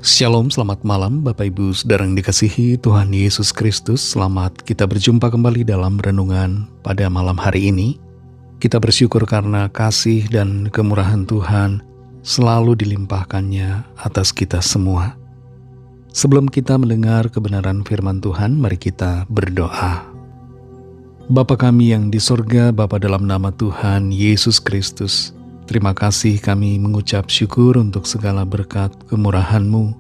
Shalom, selamat malam Bapak Ibu Saudara yang dikasihi Tuhan Yesus Kristus. Selamat kita berjumpa kembali dalam renungan pada malam hari ini. Kita bersyukur karena kasih dan kemurahan Tuhan selalu dilimpahkannya atas kita semua. Sebelum kita mendengar kebenaran firman Tuhan, mari kita berdoa. Bapa kami yang di sorga, Bapa dalam nama Tuhan Yesus Kristus, terima kasih kami mengucap syukur untuk segala berkat kemurahan-Mu,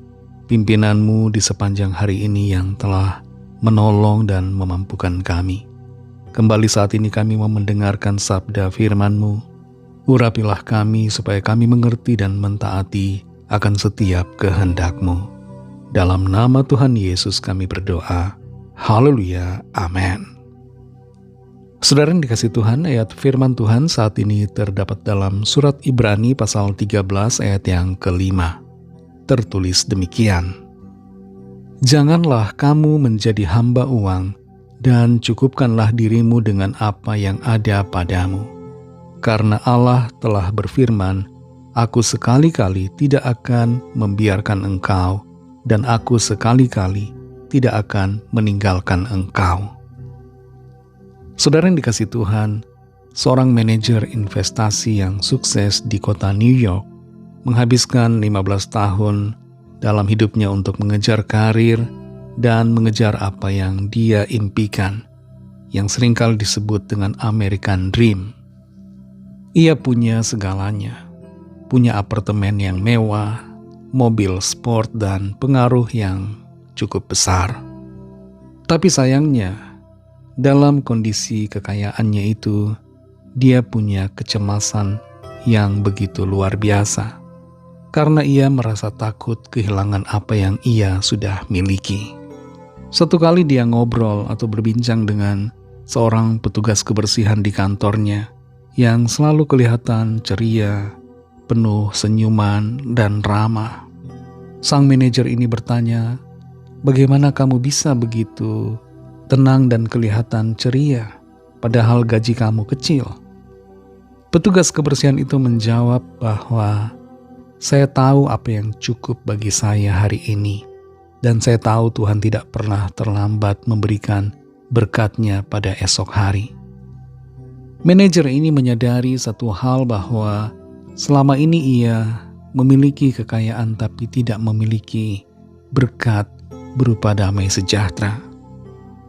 pimpinanmu di sepanjang hari ini yang telah menolong dan memampukan kami. Kembali saat ini kami mau mendengarkan sabda firman-Mu. Urapilah kami supaya kami mengerti dan mentaati akan setiap kehendak-Mu. Dalam nama Tuhan Yesus kami berdoa. Haleluya. Amin. Saudara yang dikasih Tuhan, ayat firman Tuhan saat ini terdapat dalam surat Ibrani pasal 13 ayat yang kelima. Tertulis demikian. Janganlah kamu menjadi hamba uang, dan cukupkanlah dirimu dengan apa yang ada padamu. Karena Allah telah berfirman, Aku sekali-kali tidak akan membiarkan engkau, dan aku sekali-kali tidak akan meninggalkan engkau. Saudara yang dikasih Tuhan, seorang manajer investasi yang sukses di kota New York menghabiskan 15 tahun dalam hidupnya untuk mengejar karir dan mengejar apa yang dia impikan, yang seringkali disebut dengan American Dream. Ia punya segalanya, punya apartemen yang mewah, mobil sport, dan pengaruh yang cukup besar. Tapi sayangnya, dalam kondisi kekayaannya itu, dia punya kecemasan yang begitu luar biasa, karena ia merasa takut kehilangan apa yang ia sudah miliki. Suatu kali dia ngobrol atau berbincang dengan seorang petugas kebersihan di kantornya, yang selalu kelihatan ceria, penuh senyuman, dan ramah. Sang manajer ini bertanya, "Bagaimana kamu bisa begitu tenang dan kelihatan ceria, padahal gaji kamu kecil?" Petugas kebersihan itu menjawab bahwa, "Saya tahu apa yang cukup bagi saya hari ini, dan saya tahu Tuhan tidak pernah terlambat memberikan berkat-Nya pada esok hari." Manajer ini menyadari satu hal, bahwa selama ini ia memiliki kekayaan tapi tidak memiliki berkat berupa damai sejahtera.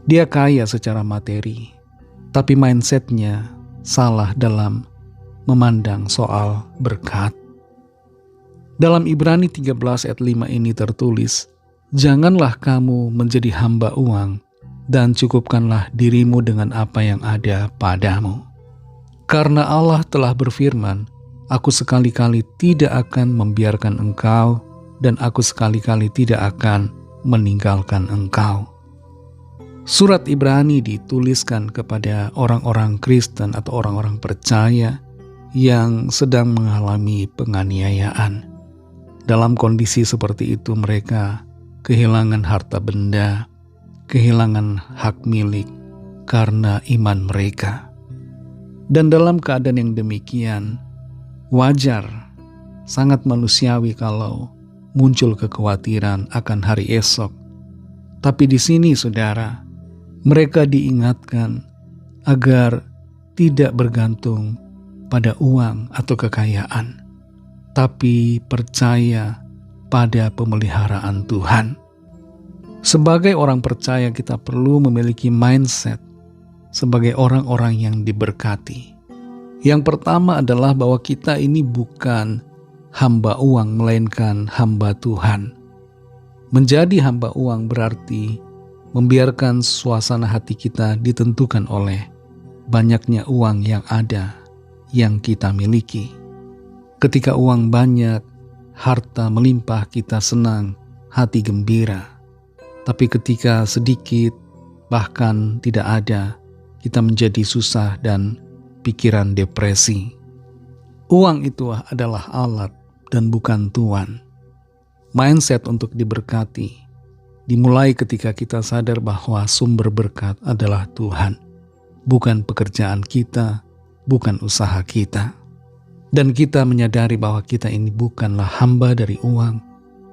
Dia kaya secara materi, tapi mindset-nya salah dalam memandang soal berkat. Dalam Ibrani 13 ayat 5 ini tertulis, "Janganlah kamu menjadi hamba uang, dan cukupkanlah dirimu dengan apa yang ada padamu. Karena Allah telah berfirman, Aku sekali-kali tidak akan membiarkan engkau, dan aku sekali-kali tidak akan meninggalkan engkau." Surat Ibrani dituliskan kepada orang-orang Kristen atau orang-orang percaya yang sedang mengalami penganiayaan. Dalam kondisi seperti itu, mereka kehilangan harta benda, kehilangan hak milik karena iman mereka. Dan dalam keadaan yang demikian, wajar, sangat manusiawi kalau muncul kekhawatiran akan hari esok. Tapi di sini, saudara, mereka diingatkan agar tidak bergantung pada uang atau kekayaan, tapi percaya pada pemeliharaan Tuhan. Sebagai orang percaya, kita perlu memiliki mindset sebagai orang-orang yang diberkati. Yang pertama adalah bahwa kita ini bukan hamba uang, melainkan hamba Tuhan. Menjadi hamba uang berarti membiarkan suasana hati kita ditentukan oleh banyaknya uang yang ada, yang kita miliki. Ketika uang banyak, harta melimpah, kita senang, hati gembira. Tapi ketika sedikit, bahkan tidak ada, kita menjadi susah dan pikiran depresi. Uang itu adalah alat dan bukan Tuhan. Mindset untuk diberkati dimulai ketika kita sadar bahwa sumber berkat adalah Tuhan, bukan pekerjaan kita, bukan usaha kita. Dan kita menyadari bahwa kita ini bukanlah hamba dari uang,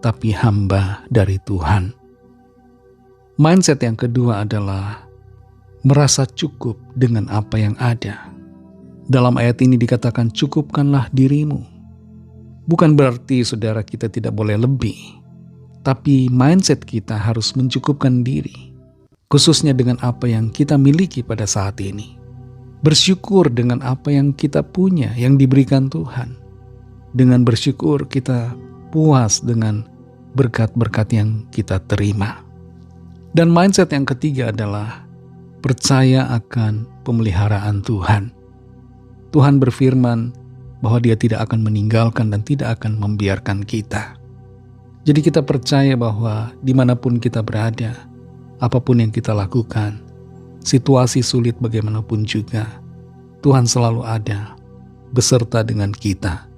tapi hamba dari Tuhan. Mindset yang kedua adalah merasa cukup dengan apa yang ada. Dalam ayat ini dikatakan cukupkanlah dirimu. Bukan berarti saudara kita tidak boleh lebih, tapi mindset kita harus mencukupkan diri, khususnya dengan apa yang kita miliki pada saat ini. Bersyukur dengan apa yang kita punya, yang diberikan Tuhan. Dengan bersyukur kita puas dengan berkat-berkat yang kita terima. Dan mindset yang ketiga adalah percaya akan pemeliharaan Tuhan. Tuhan berfirman bahwa Dia tidak akan meninggalkan dan tidak akan membiarkan kita. Jadi kita percaya bahwa dimanapun kita berada, apapun yang kita lakukan, situasi sulit bagaimanapun juga, Tuhan selalu ada beserta dengan kita.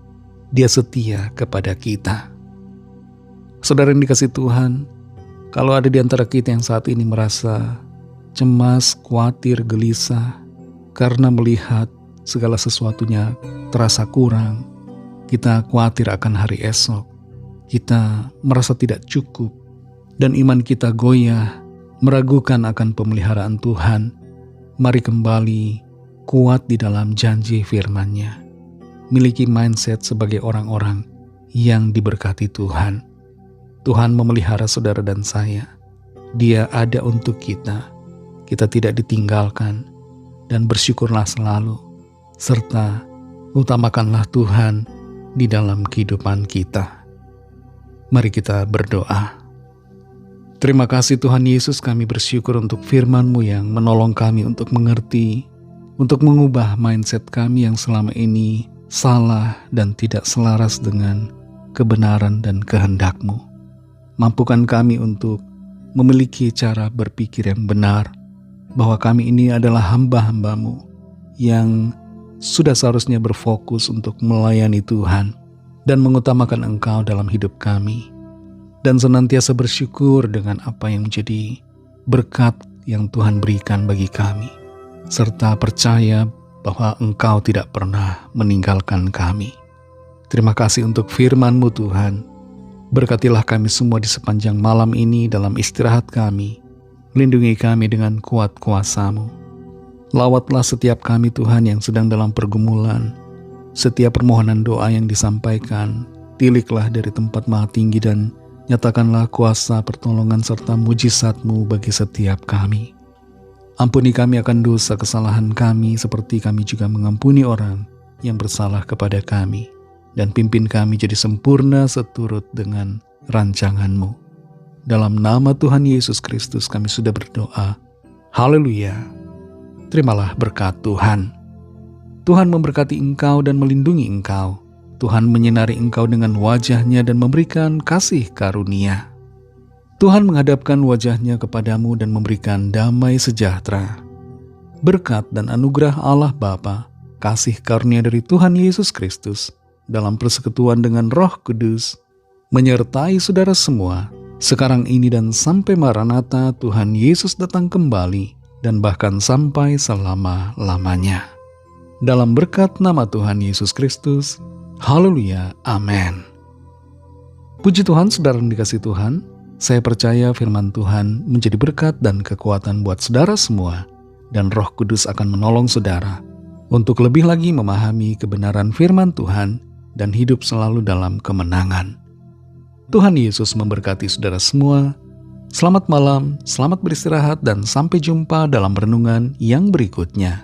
Dia setia kepada kita. Saudara yang dikasihi Tuhan, kalau ada di antara kita yang saat ini merasa cemas, khawatir, gelisah karena melihat segala sesuatunya terasa kurang, kita khawatir akan hari esok, kita merasa tidak cukup, dan iman kita goyah, meragukan akan pemeliharaan Tuhan, mari kembali kuat di dalam janji firman-Nya. Miliki mindset sebagai orang-orang yang diberkati Tuhan. Tuhan memelihara saudara dan saya. Dia ada untuk kita. Kita tidak ditinggalkan. Dan bersyukurlah selalu. Serta utamakanlah Tuhan di dalam kehidupan kita. Mari kita berdoa. Terima kasih Tuhan Yesus, kami bersyukur untuk firman-Mu yang menolong kami untuk mengerti, untuk mengubah mindset kami yang selama ini salah dan tidak selaras dengan kebenaran dan kehendak-Mu. Mampukan kami untuk memiliki cara berpikir yang benar, bahwa kami ini adalah hamba-hamba-Mu yang sudah seharusnya berfokus untuk melayani Tuhan dan mengutamakan Engkau dalam hidup kami, dan senantiasa bersyukur dengan apa yang menjadi berkat yang Tuhan berikan bagi kami, serta percaya bahwa Engkau tidak pernah meninggalkan kami. Terima kasih untuk firman-Mu Tuhan. Berkatilah kami semua di sepanjang malam ini dalam istirahat kami. Lindungi kami dengan kuat kuasa-Mu. Lawatlah setiap kami Tuhan yang sedang dalam pergumulan. Setiap permohonan doa yang disampaikan, tiliklah dari tempat maha tinggi dan nyatakanlah kuasa pertolongan serta mujizat-Mu bagi setiap kami. Ampuni kami akan dosa kesalahan kami seperti kami juga mengampuni orang yang bersalah kepada kami. Dan pimpin kami jadi sempurna seturut dengan rancangan-Mu. Dalam nama Tuhan Yesus Kristus kami sudah berdoa. Haleluya. Terimalah berkat Tuhan. Tuhan memberkati engkau dan melindungi engkau. Tuhan menyinari engkau dengan wajah-Nya dan memberikan kasih karunia. Tuhan menghadapkan wajah-Nya kepadamu dan memberikan damai sejahtera. Berkat dan anugerah Allah Bapa, kasih karunia dari Tuhan Yesus Kristus, dalam persekutuan dengan Roh Kudus, menyertai saudara semua, sekarang ini dan sampai Maranatha Tuhan Yesus datang kembali, dan bahkan sampai selama-lamanya. Dalam berkat nama Tuhan Yesus Kristus, haleluya, amin. Puji Tuhan, saudara yang dikasihi Tuhan, saya percaya firman Tuhan menjadi berkat dan kekuatan buat saudara semua, dan Roh Kudus akan menolong saudara untuk lebih lagi memahami kebenaran firman Tuhan dan hidup selalu dalam kemenangan. Tuhan Yesus memberkati saudara semua. Selamat malam, selamat beristirahat, dan sampai jumpa dalam renungan yang berikutnya.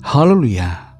Haleluya.